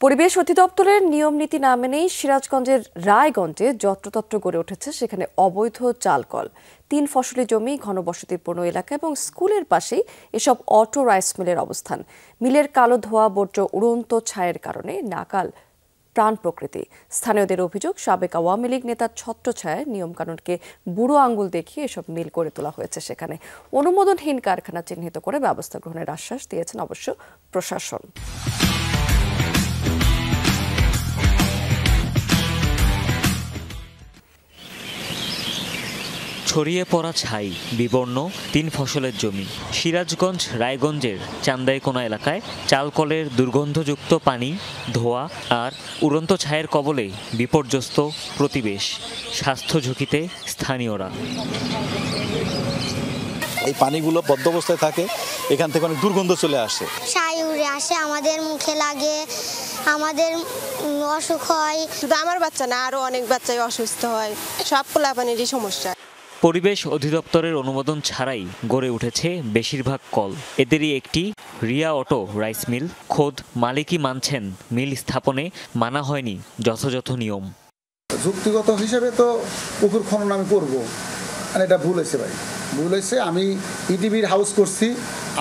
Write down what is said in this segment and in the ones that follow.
পরিবেশ অধিদপ্তরের নিয়ম নীতি না মেনেই সিরাজগঞ্জের রায়গঞ্জে যত্রতত্র গড়ে উঠেছে সেখানে অবৈধ চালকল। 3 ফসলি জমি, ঘনবসতিপূর্ণ এলাকা এবং স্কুলের পাশেই এসব অটো রাইস মিলের অবস্থান। মিলের কালো ধোয়া, বর্জ্য, উড়ন্ত ছায়ের কারণে নাকাল প্রাণ প্রকৃতি। স্থানীয়দের অভিযোগ, সাবেক আওয়ামী লীগ নেতার ছত্রছায়ায় নিয়মকানুনকে বুড়ো আঙ্গুল দেখিয়ে এসব মিল করে তোলা হয়েছে সেখানে। অনুমোদনহীন কারখানা চিহ্নিত করে ব্যবস্থা গ্রহণের আশ্বাস দিয়েছেন অবশ্য প্রশাসন। ছড়িয়ে পড়া ছাই, বিবর্ণ 3 ফসলের জমি। সিরাজগঞ্জ রায়গঞ্জের চান্দাইকোনা এলাকায় চালকলের দুর্গন্ধযুক্ত পানি, ধোঁয়া আর উড়ন্ত ছায়ের কবলে বিপর্যস্ত পরিবেশ। স্বাস্থ্য ঝুঁকিতে স্থানীয়রা। এই পানিগুলো বদ্ধ অবস্থায় থাকে, এখান থেকে অনেক দুর্গন্ধ চলে আসে, ছাই উড়ে আসে, আমাদের মুখে লাগে, আমাদের অসুখ হয়। শুধু আমার বাচ্চা না, আরো অনেক বাচ্চাই অসুস্থ হয়। সব পোলাপানিরই সমস্যা। পরিবেশ অধিদপ্তরের অনুমোদন ছাড়াই গড়ে উঠেছে বেশিরভাগ কল। এদেরই একটি রিয়া অটো রাইস মিল। খোদ মালিকই মানছেন মিল স্থাপনে মানা হয়নি যথাযথ নিয়ম। যুক্তিগত হিসেবে তো পুকুর খনন আমি করবো, মানে এটা ভুল হয়েছে ভাই, ভুল হয়েছে। আমি ইটিভির হাউস করছি,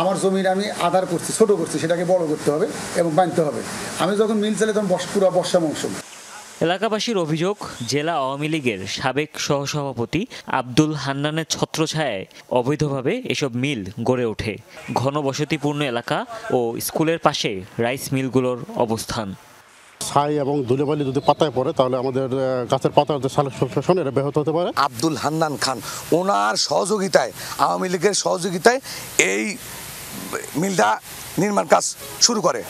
আমার জমির আমি আধার করছি, ছোট করছি, সেটাকে বড় করতে হবে এবং বাঁধতে হবে। আমি যখন মিল চালাই তখন পুরো বর্ষা মৌসুম। এলাকাবাসীর অভিযোগ, জেলা আওয়ামী লীগের সাবেক সহসভাপতি আব্দুল হান্নানের ছত্রছায়ায় অবৈধভাবে এসব মিল গড়ে ওঠে। ঘনবসতিপূর্ণ এলাকা ও স্কুলের পাশে রাইস মিলগুলোর অবস্থান। ছাই এবং ধুলোবালি যদি পাতায় পড়ে তাহলে আমাদের গাছের পাতার যে সালোকসংশ্লেষণ এটা ব্যাহত হতে পারে। আব্দুল হান্নান খান ওনার সহযোগিতায়, আওয়ামী লীগের সহযোগিতায় এই মিলটা নির্মাণ কাজ শুরু করে।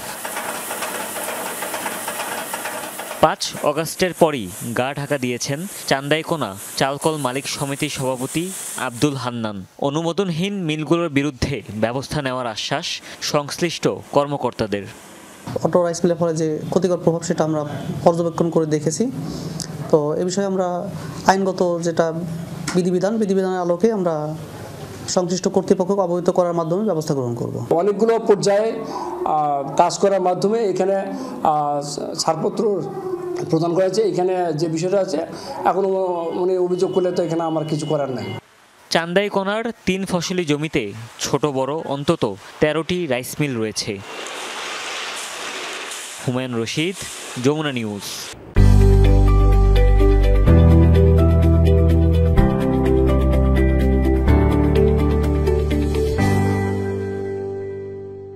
5 অগাস্টের পরই গা ঢাকা দিয়েছেন চান্দাইকোনা চালকল মালিক সমিতির সভাপতি আব্দুল হান্নান। অনুমোদনহীন মিলগুলোর বিরুদ্ধে ব্যবস্থা নেওয়ার আশ্বাস সংশ্লিষ্ট কর্মকর্তাদের। অটো রাইস মিলের ফলে যে ক্ষতিকর প্রভাব সেটা আমরা পর্যবেক্ষণ করে দেখেছি। তো এ বিষয়ে আমরা আইনগত যেটা বিধিবিধানের আলোকে আমরা সংশ্লিষ্ট কর্তৃপক্ষকে অবহিত করার মাধ্যমে ব্যবস্থা গ্রহণ করব। অনেকগুলো পর্যায়ে কাজ করার মাধ্যমে এখানে ছাড়পত্র প্রদান করা হয়েছে। এখানে যে বিষয়টা আছে এখনো উনি অভিযোগ করলে তো এখানে আমার কিছু করার নাই। চান্দাইকোনার 3 ফসলি জমিতে ছোট বড় অন্তত 13টি রাইস মিল রয়েছে। হুমায়ুন রশিদ, যমুনা নিউজ।